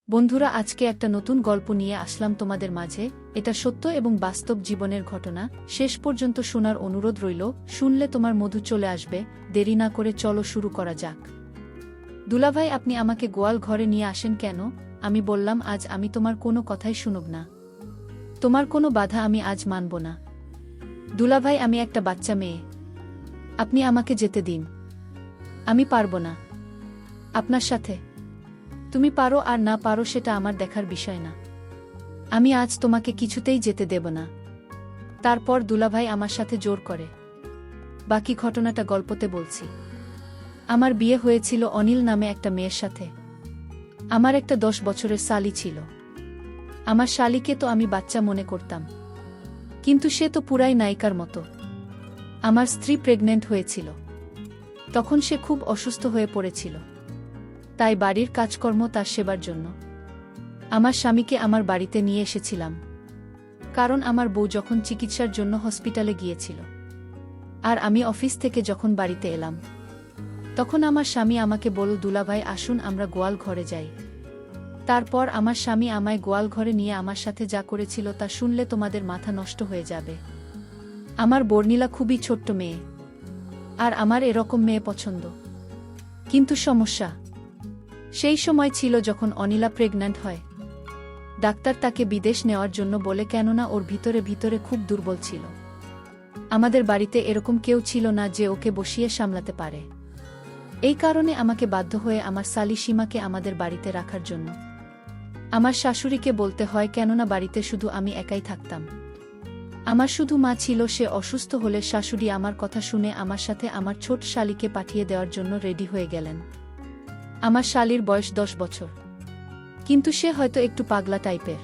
বন্ধুরা, আজকে একটা নতুন গল্প নিয়ে আসলাম তোমাদের মাঝে। এটা সত্য এবং বাস্তব জীবনের ঘটনা। শেষ পর্যন্ত শোনার অনুরোধ রইল। শুনলে তোমার মধু চলে আসবে। দেরি না করে চলো শুরু করা যাক। দুলাভাই, আপনি আমাকে গোয়াল ঘরে নিয়ে আসেন কেন? আমি বললাম, আজ আমি তোমার কোনো কথাই শুনব না। তোমার কোনো বাধা আমি আজ মানব না। দুলাভাই, আমি একটা বাচ্চা মেয়ে। আপনি আমাকে যেতে দিন। আমি পারব না আপনার সাথে। তুমি পারো আর না পারো সেটা আমার দেখার বিষয় না। আমি আজ তোমাকে কিছুতেই যেতে দেব না। তারপর দুলাভাই আমার সাথে জোর করে। বাকি ঘটনাটা গল্পতে বলছি। আমার বিয়ে হয়েছিল অনিল নামে একটা মেয়ের সাথে। আমার একটা 10 বছরের শালি ছিল। আমার শালিকে তো আমি বাচ্চা মনে করতাম, কিন্তু সে তো পুরাই নায়িকার মতো। আমার স্ত্রী প্রেগন্যান্ট হয়েছিল। তখন সে খুব অসুস্থ হয়ে পড়েছিল। তাই বাড়ির কাজকর্ম তার সেবার জন্য আমার স্বামীকে আমার বাড়িতে নিয়ে এসেছিলাম। কারণ আমার বউ যখন চিকিৎসার জন্য হসপিটালে গিয়েছিল আর আমি অফিস থেকে যখন বাড়িতে এলাম, তখন আমার স্বামী আমাকে বলল, দুলাভাই আসুন আমরা গোয়াল ঘরে যাই। তারপর আমার স্বামী আমায় গোয়াল ঘরে নিয়ে আমার সাথে যা করেছিল তা শুনলে তোমাদের মাথা নষ্ট হয়ে যাবে। আমার বর্ণিলা খুবই ছোট্ট মেয়ে, আর আমার এরকম মেয়ে পছন্দ। কিন্তু সমস্যা সেই সময় ছিল যখন অনিলা প্রেগন্যান্ট হয়। ডাক্তার তাকে বিদেশ নেওয়ার জন্য বলে, কেননা ওর ভিতরে ভিতরে খুব দুর্বল ছিল। আমাদের বাড়িতে এরকম কেউ ছিল না যে ওকে বসিয়ে সামলাতে পারে। এই কারণে আমাকে বাধ্য হয়ে আমার শালি সীমাকে আমাদের বাড়িতে রাখার জন্য আমার শাশুড়িকে বলতে হয়, কেননা বাড়িতে শুধু আমি একাই থাকতাম। আমার শুধু মা ছিল। সে অসুস্থ হলে শাশুড়ি আমার কথা শুনে আমার সাথে আমার ছোট শালিকে পাঠিয়ে দেওয়ার জন্য রেডি হয়ে গেলেন। আমার শালির বয়স 10 বছর, কিন্তু সে হয়তো একটু পাগলা টাইপের।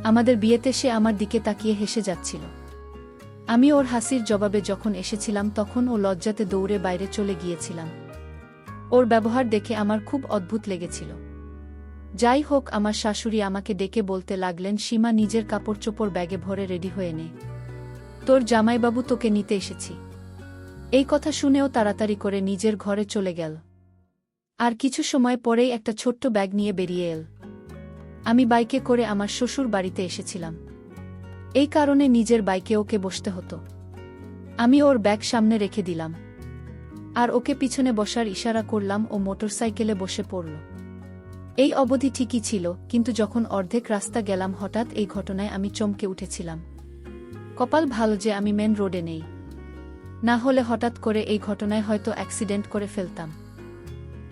আমাদের বিয়েতে সে আমার দিকে তাকিয়ে হেসে যাচ্ছিল। আমি ওর হাসির জবাবে যখন এসেছিলাম, তখন ও লজ্জাতে দৌড়ে বাইরে চলে গিয়েছিলাম। ওর ব্যবহার দেখে আমার খুব অদ্ভুত লেগেছিল। যাই হোক, আমার শাশুড়ি আমাকে ডেকে বলতে লাগলেন, সীমা, নিজের কাপড় চোপড় ব্যাগে ভরে রেডি হয়ে নে, তোর জামাইবাবু তোকে নিতে এসেছি। এই কথা শুনেও তাড়াতাড়ি করে নিজের ঘরে চলে গেল। আর কিছু সময় পরেই একটা ছোট্ট ব্যাগ নিয়ে বেরিয়ে এল। আমি বাইকে করে আমার শ্বশুর বাড়িতে এসেছিলাম। এই কারণে নিজের বাইকে ওকে বসতে হতো। আমি ওর ব্যাগ সামনে রেখে দিলাম আর ওকে পিছনে বসার ইশারা করলাম। ও মোটরসাইকেলে বসে পড়ল। এই অবধি ঠিকই ছিল, কিন্তু যখন অর্ধেক রাস্তা গেলাম, হঠাৎ এই ঘটনায় আমি চমকে উঠেছিলাম। কপাল ভালো যে আমি মেন রোডে নেই, না হলে হঠাৎ করে এই ঘটনায় হয়তো অ্যাক্সিডেন্ট করে ফেলতাম।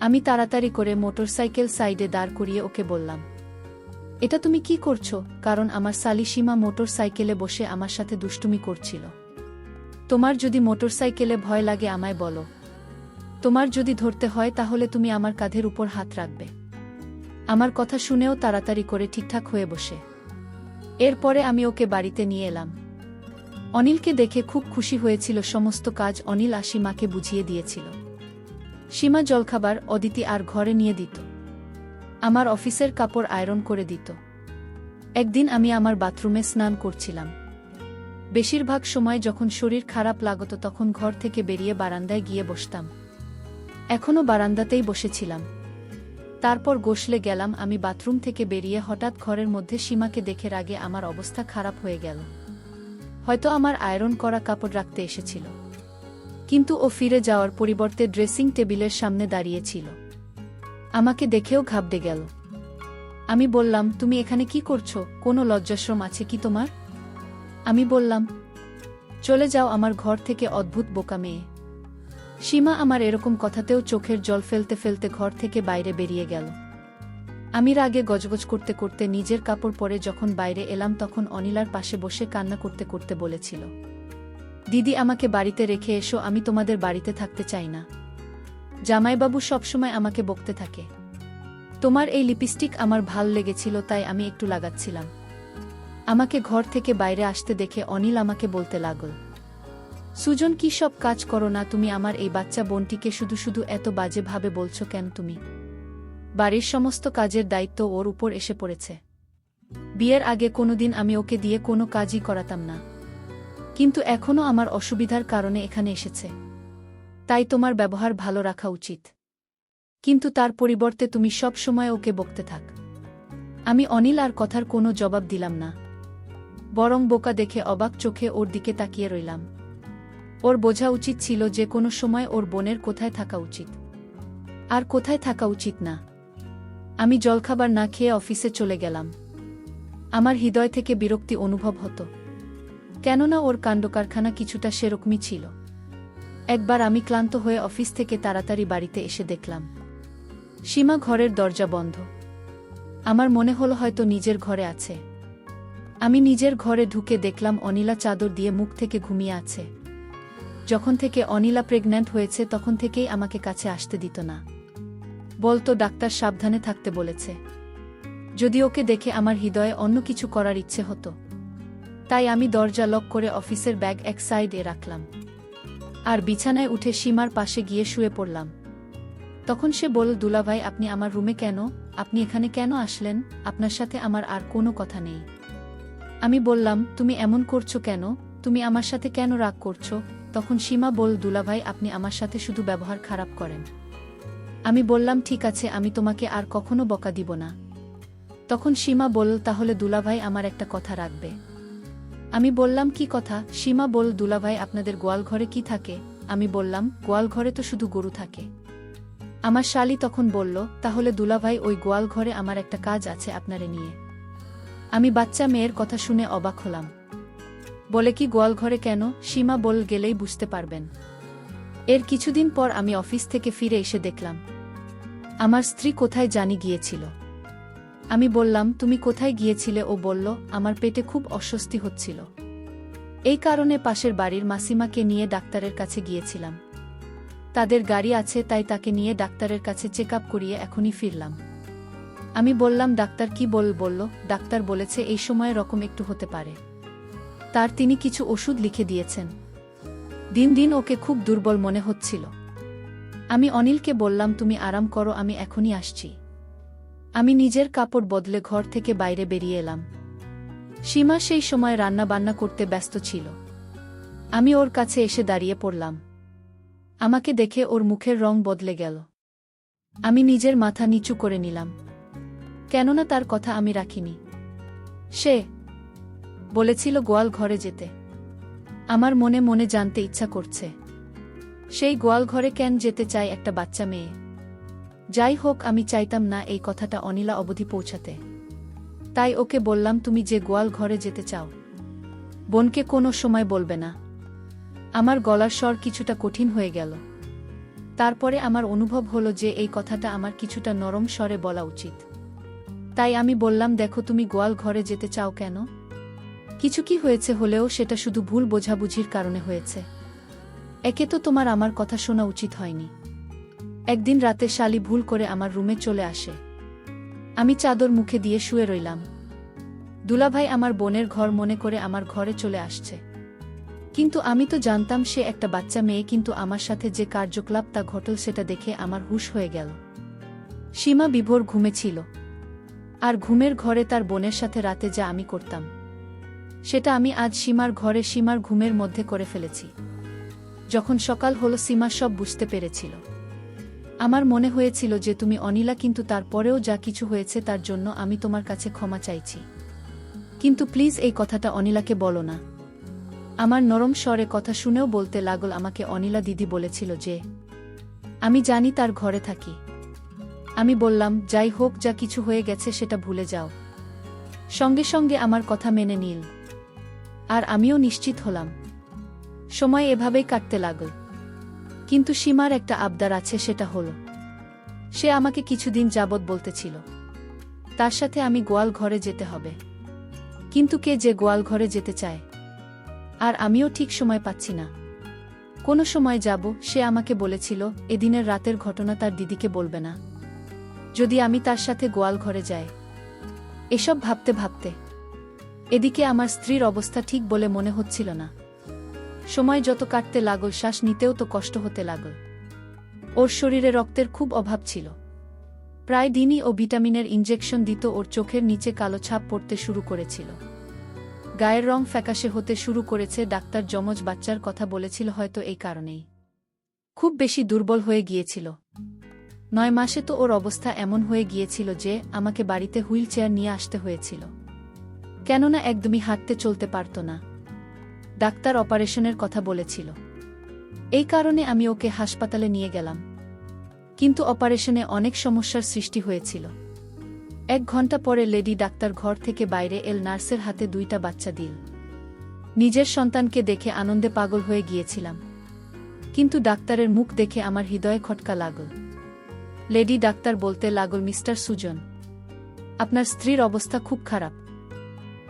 আমি তাড়াতাড়ি করে মোটরসাইকেল সাইডে দাঁড় করিয়ে ওকে বললাম, এটা তুমি কি করছো? কারণ আমার শালি সীমা মোটরসাইকেলে বসে আমার সাথে দুষ্টুমি করছিল। তোমার যদি মোটরসাইকেলে ভয় লাগে আমায় বলো। তোমার যদি ধরতে হয় তাহলে তুমি আমার কাঁধের উপর হাত রাখবে। আমার কথা শুনেও তাড়াতাড়ি করে ঠিকঠাক হয়ে বসে এরপরে আমি ওকে বাড়িতে নিয়ে এলাম। অনিলকে দেখে খুব খুশি হয়েছিল। সমস্ত কাজ অনিল সীমাকে বুঝিয়ে দিয়েছিল। সীমা জলখাবার, অদিতি আর ঘরে নিয়ে দিত। আমার অফিসের কাপড় আয়রন করে দিত। একদিন আমি আমার বাথরুমে স্নান করছিলাম। বেশিরভাগ সময় যখন শরীর খারাপ লাগত তখন ঘর থেকে বেরিয়ে বারান্দায় গিয়ে বসতাম। এখনও বারান্দাতেই বসেছিলাম। তারপর গোসলে গেলাম। আমি বাথরুম থেকে বেরিয়ে হঠাৎ ঘরের মধ্যে সীমাকে দেখে রাগে আমার অবস্থা খারাপ হয়ে গেল। হয়তো আমার আয়রন করা কাপড় রাখতে এসেছিল, কিন্তু ও ফিরে যাওয়ার পরিবর্তে ড্রেসিং টেবিলের সামনে দাঁড়িয়েছিল। আমাকে দেখেও ঘাবড়ে গেল। আমি বললাম, তুমি এখানে কি করছো? কোনো লজ্জাশরম আছে কি তোমার? আমি বললাম, চলে যাও আমার ঘর থেকে, অদ্ভুত বোকা মেয়ে। সীমা আমার এরকম কথাতেও চোখের জল ফেলতে ফেলতে ঘর থেকে বাইরে বেরিয়ে গেল। আমি রাগে গজগজ করতে করতে নিজের কাপড় পরে যখন বাইরে এলাম, তখন অনিলার পাশে বসে কান্না করতে করতে বলেছিল, দিদি, আমাকে বাড়িতে রেখে এসো। আমি তোমাদের বাড়িতে থাকতে চাই না। জামাইবাবু সবসময় আমাকে বকতে থাকে। তোমার এই লিপস্টিক আমার ভাল লেগেছিল, তাই আমি একটু লাগাচ্ছিলাম। আমাকে ঘর থেকে বাইরে আসতে দেখে অনিল আমাকে বলতে লাগল, সুজন, কি সব কাজ করো না তুমি? আমার এই বাচ্চা বোনটিকে শুধু শুধু এত বাজে ভাবে বলছো কেন তুমি? বাড়ির সমস্ত কাজের দায়িত্ব ওর উপর এসে পড়েছে। বিয়ের আগে কোনোদিন আমি ওকে দিয়ে কোনো কাজই করাতাম না, কিন্তু এখনও আমার অসুবিধার কারণে এখানে এসেছে। তাই তোমার ব্যবহার ভালো রাখা উচিত, কিন্তু তার পরিবর্তে তুমি সব সময় ওকে বকতে থাক। আমি অনিল আর কথার কোনো জবাব দিলাম না, বরং বোকা দেখে অবাক চোখে ওর দিকে তাকিয়ে রইলাম। ওর বোঝা উচিত ছিল যে কোনো সময় ওর বোনের কোথায় থাকা উচিত আর কোথায় থাকা উচিত না। আমি জলখাবার না খেয়ে অফিসে চলে গেলাম। আমার হৃদয় থেকে বিরক্তি অনুভব হতো, কেননা ওর কাণ্ডকারখানা কিছুটা সেরকমই ছিল। একবার আমি ক্লান্ত হয়ে অফিস থেকে তাড়াতাড়ি বাড়িতে এসে দেখলাম সীমা ঘরের দরজা বন্ধ। আমার মনে হলো হয়তো নিজের ঘরে আছে। আমি নিজের ঘরে ঢুকে দেখলাম অনিলা চাদর দিয়ে মুখ থেকে ঘুমিয়ে আছে। যখন থেকে অনিলা প্রেগন্যান্ট হয়েছে তখন থেকেই আমাকে কাছে আসতে দিত না, বলতো ডাক্তার সাবধানে থাকতে বলেছে। যদি ওকে দেখে আমার হৃদয়ে অন্য কিছু করার ইচ্ছে হতো, তাই আমি দরজা লক করে অফিসের ব্যাগ এক সাইডে রাখলাম আর বিছানায় উঠে সীমার পাশে গিয়ে শুয়ে পড়লাম। তখন সে বলল, দুলাভাই আপনি আমার রুমে কেন? আপনি এখানে কেন আসলেন? আপনার সাথে আমার আর কোনো কথা নেই। আমি বললাম, তুমি এমন করছো কেন? তুমি আমার সাথে কেন রাগ করছো? তখন সীমা বলল, দুলাভাই আপনি আমার সাথে শুধু ব্যবহার খারাপ করেন। আমি বললাম, ঠিক আছে, আমি তোমাকে আর কখনো বকা দিব না। তখন সীমা বলল, তাহলে দুলাভাই আমার একটা কথা রাখবে। আমি বললাম, কি কথা? সীমা বলল, দুলাভাই আপনাদের গোয়ালঘরে কি থাকে? আমি বললাম, গোয়ালঘরে তো শুধু গরু থাকে। আমার শালি তখন বলল, তাহলে দুলাভাই ওই গোয়ালঘরে আমার একটা কাজ আছে আপনারে নিয়ে। আমি বাচ্চা মেয়ের কথা শুনে অবাক হলাম। বলে, কি গোয়ালঘরে কেন? সীমা বলল, গেলেই বুঝতে পারবেন। এর কিছুদিন পর আমি অফিস থেকে ফিরে এসে দেখলাম আমার স্ত্রী কোথায় জানি গিয়েছিল। আমি বললাম, তুমি কোথায় গিয়েছিলে? ও বলল, আমার পেটে খুব অস্বস্তি হচ্ছিল, এই কারণে পাশের বাড়ির মাসিমাকে নিয়ে ডাক্তারের কাছে গিয়েছিলাম। তাদের গাড়ি আছে, তাই তাকে নিয়ে ডাক্তারের কাছে চেক আপ করিয়ে এখনই ফিরলাম। আমি বললাম, ডাক্তার কি বলল? ডাক্তার বলেছে এই সময় রকম একটু হতে পারে, তার তিনি কিছু ওষুধ লিখে দিয়েছেন। দিন দিন ওকে খুব দুর্বল মনে হচ্ছিল। আমি অনিলকে বললাম, তুমি আরাম করো, আমি এখনই আসছি। আমি নিজের কাপড় বদলে ঘর থেকে বাইরে বেরিয়ে এলাম। সীমা সেই সময় রান্না বান্না করতে ব্যস্ত ছিল। আমি ওর কাছে এসে দাঁড়িয়ে পড়লাম। আমাকে দেখে ওর মুখের রং বদলে গেল। আমি নিজের মাথা নিচু করে নিলাম, কেননা তার কথা আমি রাখিনি। সে বলেছিল গোয়াল ঘরে যেতে। আমার মনে মনে জানতে ইচ্ছা করছে, সেই গোয়াল ঘরে কেন যেতে চায় একটা বাচ্চা মেয়ে? যাই হোক, আমি চাইতাম না এই কথাটা অনিলা অবধি পৌঁছাতে। তাই ওকে বললাম, তুমি যে গোয়াল ঘরে যেতে চাও, বোনকে কোনো সময় বলবে না। আমার গলার স্বর কিছুটা কঠিন হয়ে গেল। তারপরে আমার অনুভব হলো যে এই কথাটা আমার কিছুটা নরম স্বরে বলা উচিত। তাই আমি বললাম, দেখো, তুমি গোয়াল ঘরে যেতে চাও কেন? কিছু কি হয়েছে? হলেও সেটা শুধু ভুল বোঝাবুঝির কারণে হয়েছে। একে তো তোমার আমার কথা শোনা উচিত হয়নি। একদিন রাতে শালি ভুল করে আমার রুমে চলে আসে। আমি চাদর মুখে দিয়ে শুয়ে রইলাম। দুলাভাই আমার বোনের ঘর মনে করে আমার ঘরে চলে আসছে। কিন্তু আমি তো জানতাম সে একটা বাচ্চা মেয়ে, কিন্তু আমার সাথে যে কার্যকলাপ তা ঘটল সেটা দেখে আমার হুঁশ হয়ে গেল। সীমা বিভোর ঘুমে ছিল, আর ঘুমের ঘরে তার বোনের সাথে রাতে যা আমি করতাম সেটা আমি আজ সীমার ঘরে সীমার ঘুমের মধ্যে করে ফেলেছি। যখন সকাল হলো সীমা সব বুঝতে পেরেছিল। আমার মনে হয়েছিল যে তুমি অনিলা, কিন্তু তারপরেও যা কিছু হয়েছে তার জন্য আমি তোমার কাছে ক্ষমা চাইছি, কিন্তু প্লিজ এই কথাটা অনিলাকে বলো না। আমার নরম স্বরে কথা শুনেও বলতে লাগল, আমাকে অনিলা দিদি বলেছিল যে আমি জানি তার ঘরে থাকি। আমি বললাম, যাই হোক, যা কিছু হয়ে গেছে সেটা ভুলে যাও। সঙ্গে সঙ্গে আমার কথা মেনে নিল, আর আমিও নিশ্চিত হলাম। সময় এভাবেই কাটতে লাগল। কিন্তু সীমার একটা আবদার আছে, সেটা হলো সে আমাকে কিছুদিন যাবৎ বলতেছিল তার সাথে আমি গোয়াল ঘরে যেতে হবে। কিন্তু কে যে গোয়াল ঘরে যেতে চায়? আর আমিও ঠিক সময় পাচ্ছি না। কোনো সময় যাব। সে আমাকে বলেছিল এদিনের রাতের ঘটনা তার দিদিকে বলবে না, যদি আমি তার সাথে গোয়াল ঘরে যাই। এসব ভাবতে ভাবতে এদিকে আমার স্ত্রীর অবস্থা ঠিক বলে মনে হচ্ছিল না। সময় যত কাটতে লাগল, শ্বাস নিতেও তো কষ্ট হতে লাগল। ওর শরীরে রক্তের খুব অভাব ছিল। প্রায় দিনই ও ভিটামিনের ইনজেকশন দিত। ওর চোখের নিচে কালো ছাপ পড়তে শুরু করেছিল, গায়ের রং ফ্যাকাশে হতে শুরু করেছে। ডাক্তার যমজ বাচ্চার কথা বলেছিল, হয়তো এই কারণেই খুব বেশি দুর্বল হয়ে গিয়েছিল। 9 মাসে তো ওর অবস্থা এমন হয়ে গিয়েছিল যে আমাকে বাড়িতে হুইল চেয়ার নিয়ে আসতে হয়েছিল, কেননা একদমই হাঁটতে চলতে পারত না। ডাক্তার অপারেশনের কথা বলেছিল, এই কারণে আমি ওকে হাসপাতালে নিয়ে গেলাম। কিন্তু অপারেশনে অনেক সমস্যার সৃষ্টি হয়েছিল। 1 ঘন্টা পরে লেডি ডাক্তার ঘর থেকে বাইরে এল, নার্সের হাতে 2টা বাচ্চা দিল। নিজের সন্তানকে দেখে আনন্দে পাগল হয়ে গিয়েছিলাম, কিন্তু ডাক্তারের মুখ দেখে আমার হৃদয়ে খটকা লাগল। লেডি ডাক্তার বলতে লাগল, মিস্টার সুজন, আপনার স্ত্রীর অবস্থা খুব খারাপ।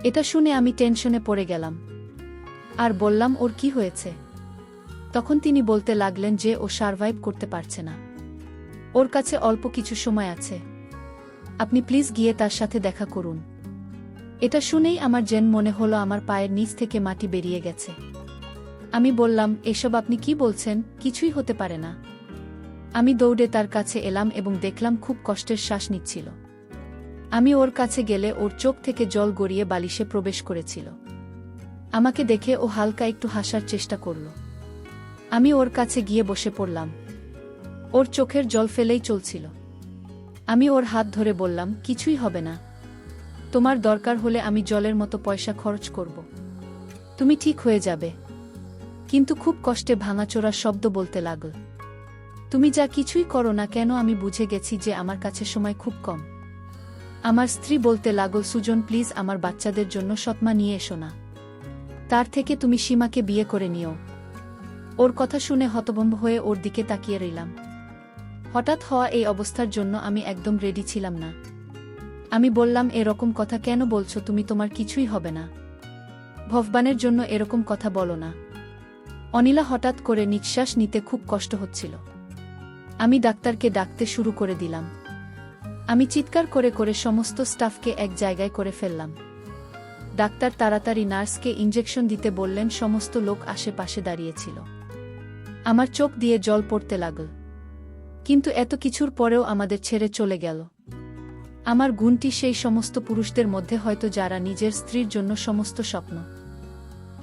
এটা শুনে আমি টেনশনে পড়ে গেলাম আর বললাম, ওর কি হয়েছে? তখন তিনি বলতে লাগলেন যে ও সারভাইভ করতে পারছে না, ওর কাছে অল্প কিছু সময় আছে, আপনি প্লিজ গিয়ে তার সাথে দেখা করুন। এটা শুনেই আমার যেন মনে হলো আমার পায়ের নিচ থেকে মাটি বেরিয়ে গেছে। আমি বললাম, এসব আপনি কি বলছেন? কিছুই হতে পারে না। আমি দৌড়ে তার কাছে এলাম এবং দেখলাম খুব কষ্টের শ্বাস নিচ্ছিল। আমি ওর কাছে গেলে ওর চোখ থেকে জল গড়িয়ে বালিশে প্রবেশ করেছিল। আমাকে দেখে ও হালকা একটু হাসার চেষ্টা করল। আমি ওর কাছে গিয়ে বসে পড়লাম। ওর চোখের জল ফেলেই চলছিল। আমি ওর হাত ধরে বললাম, কিছুই হবে না, তোমার দরকার হলে আমি জলের মতো পয়সা খরচ করব, তুমি ঠিক হয়ে যাবে। কিন্তু খুব কষ্টে ভাঙাচোরা শব্দ বলতে লাগল, তুমি যা কিছুই করো না কেন আমি বুঝে গেছি যে আমার কাছে সময় খুব কম। আমার স্ত্রী বলতে লাগল, সুজন প্লিজ আমার বাচ্চাদের জন্য সৎমা নিয়ে এসো না, তার থেকে তুমি সীমাকে বিয়ে করে নিও। ওর কথা শুনে হতভম্ব হয়ে ওর দিকে তাকিয়ে রইলাম। হঠাৎ হওয়া এই অবস্থার জন্য আমি একদম রেডি ছিলাম না। আমি বললাম, এরকম কথা কেন বলছো তুমি? তোমার কিছুই হবে না, ভগবানের জন্য এরকম কথা বলো না। অনিলা হঠাৎ করে নিঃশ্বাস নিতে খুব কষ্ট হচ্ছিল। আমি ডাক্তারকে ডাকতে শুরু করে দিলাম। আমি চিৎকার করে করে সমস্ত স্টাফকে এক জায়গায় করে ফেললাম। ডাক্তার তাড়াতাড়ি নার্সকে ইনজেকশন দিতে বললেন। সমস্ত লোক আশেপাশে দাঁড়িয়েছিল। আমার চোখ দিয়ে জল পড়তে লাগল। কিন্তু এত কিছুর পরেও আমাদের ছেড়ে চলে গেল। আমার গুণটি সেই সমস্ত পুরুষদের মধ্যে হয়তো যারা নিজের স্ত্রীর জন্য সমস্ত স্বপ্ন,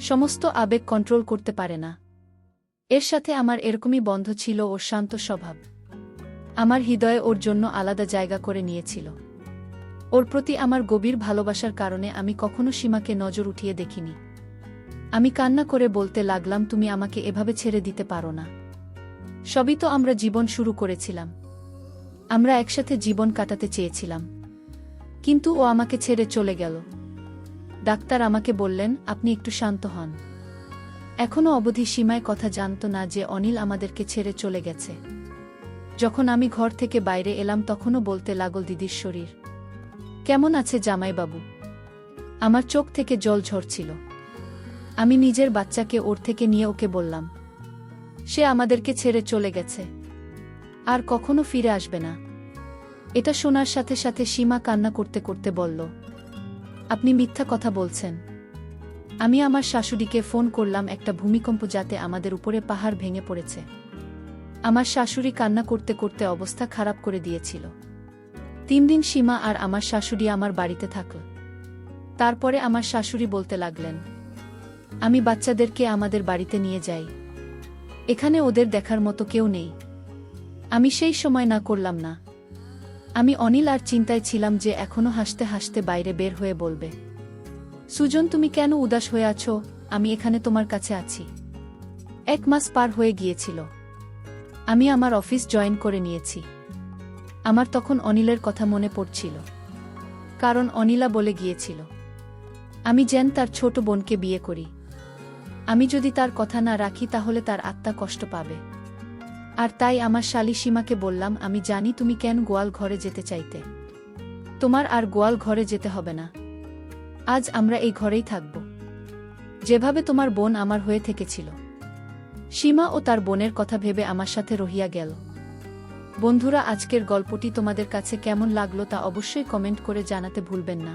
সমস্ত আবেগ কন্ট্রোল করতে পারে না। এর সাথে আমার এরকমই বন্ধ ছিল ওর শান্ত স্বভাব। আমার হৃদয়ে ওর জন্য আলাদা জায়গা করে নিয়েছিল। ওর প্রতি আমার গভীর ভালোবাসার কারণে আমি কখনো সীমাকে নজর উঠিয়ে দেখিনি। আমি কান্না করে বলতে লাগলাম, তুমি আমাকে এভাবে ছেড়ে দিতে পারো না। সবই তো আমরা জীবন শুরু করেছিলাম, আমরা একসাথে জীবন কাটাতে চেয়েছিলাম, কিন্তু ও আমাকে ছেড়ে চলে গেল। ডাক্তার আমাকে বললেন, আপনি একটু শান্ত হন। এখনো অবধি সীমায় কথা জানত না যে অনিল আমাদেরকে ছেড়ে চলে গেছে। যখন আমি ঘর থেকে বাইরে এলাম তখনও বলতে লাগল, দিদির শরীর কেমন আছে জামাইবাবু? আমার চোখ থেকে জল ঝরছিল। আমি নিজের বাচ্চাকে ওর থেকে নিয়ে ওকে বললাম, সে আমাদেরকে ছেড়ে চলে গেছে, আর কখনো ফিরে আসবে না। এটা শোনার সাথে সাথে সীমা কান্না করতে করতে বলল, আপনি মিথ্যা কথা বলছেন। আমি আমার শাশুড়িকে ফোন করলাম, একটা ভূমিকম্প যাতে আমাদের উপরে পাহাড় ভেঙে পড়েছে। আমার শাশুড়ি কান্না করতে করতে অবস্থা খারাপ করে দিয়েছিল। 3 দিন সীমা আর আমার শাশুড়ি আমার বাড়িতে থাকল। তারপরে আমার শাশুড়ি বলতে লাগলেন, আমি বাচ্চাদেরকে আমাদের বাড়িতে নিয়ে যাই, এখানে ওদের দেখার মতো কেউ নেই। আমি সেই সময় না করলাম না। আমি অনিল আর চিন্তায় ছিলাম যে এখনো হাসতে হাসতে বাইরে বের হয়ে বলবে, সুজন তুমি কেন উদাস হয়ে আছো? আমি এখানে তোমার কাছে আছি। 1 মাস পার হয়ে গিয়েছিল। আমি আমার অফিস জয়েন করে নিয়েছি। আমার তখন অনিলের কথা মনে পড়ছিল, কারণ অনিলা বলে গিয়েছিল আমি যেন তার ছোট বোনকে বিয়ে করি। আমি যদি তার কথা না রাখি তাহলে তার আত্মা কষ্ট পাবে। আর তাই আমার শালী সীমাকে বললাম, আমি জানি তুমি কেন গোয়াল ঘরে যেতে চাইতে, তোমার আর গোয়াল ঘরে যেতে হবে না। আজ আমরা এই ঘরেই থাকব, যেভাবে তোমার বোন আমার হয়ে থেকেছিল। সীমা ও তার বোনের কথা ভেবে আমার সাথে রহিয়া গেল। বন্ধুরা, আজকের গল্পটি তোমাদের কাছে কেমন লাগলো তা অবশ্যই কমেন্ট করে জানাতে ভুলবেন না।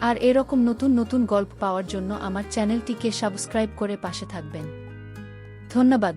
আর এরকম নতুন নতুন গল্প পাওয়ার জন্য আমার চ্যানেলটিকে সাবস্ক্রাইব করে পাশে থাকবেন। ধন্যবাদ।